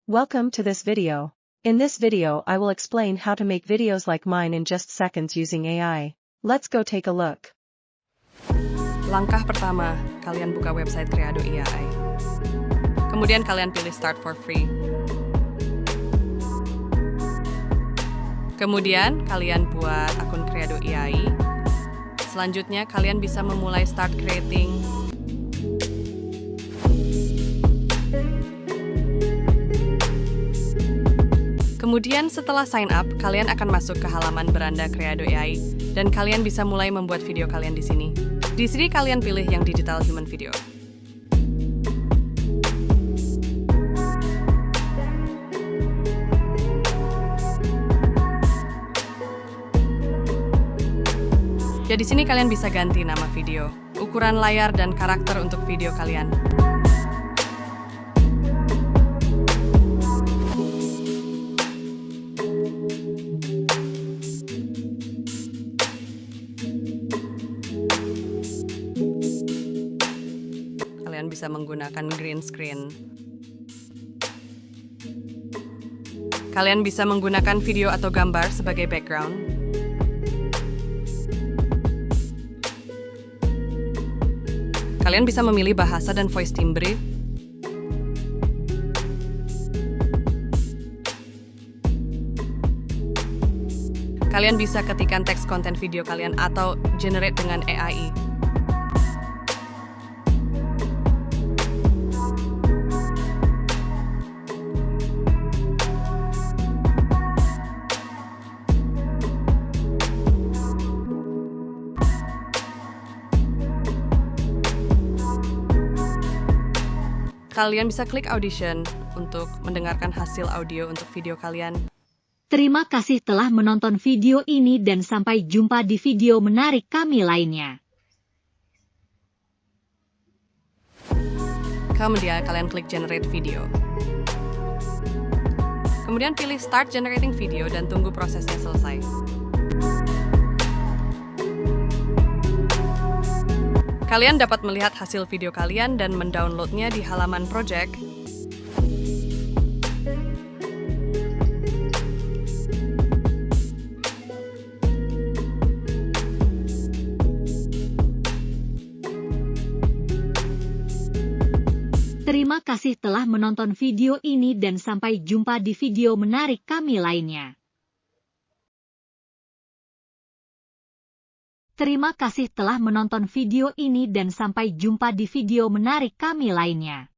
Welcome to this video. In this video I will explain how to make videos like mine in just seconds using AI. Let's go take a look. Langkah pertama, kalian buka website Creado AI. Kemudian kalian pilih Start for Free. Kemudian kalian buat akun Creado AI. Selanjutnya kalian bisa memulai start creating. Kemudian setelah sign up, kalian akan masuk ke halaman beranda Creado AI dan kalian bisa mulai membuat video kalian di sini. Di sini kalian pilih yang digital human video. Ya, di sini kalian bisa ganti nama video, ukuran layar dan karakter untuk video kalian. Kalian bisa menggunakan green screen. Kalian bisa menggunakan video atau gambar sebagai background. Kalian bisa memilih bahasa dan voice timbre. Kalian bisa ketikkan teks konten video kalian atau generate dengan AI. Kalian bisa klik audition untuk mendengarkan hasil audio untuk video kalian. Terima kasih telah menonton video ini dan sampai jumpa di video menarik kami lainnya. Kemudian kalian klik generate video. Kemudian pilih start generating video dan tunggu prosesnya selesai. Kalian dapat melihat hasil video kalian dan mendownloadnya di halaman project. Terima kasih telah menonton video ini dan sampai jumpa di video menarik kami lainnya. Terima kasih telah menonton video ini dan sampai jumpa di video menarik kami lainnya.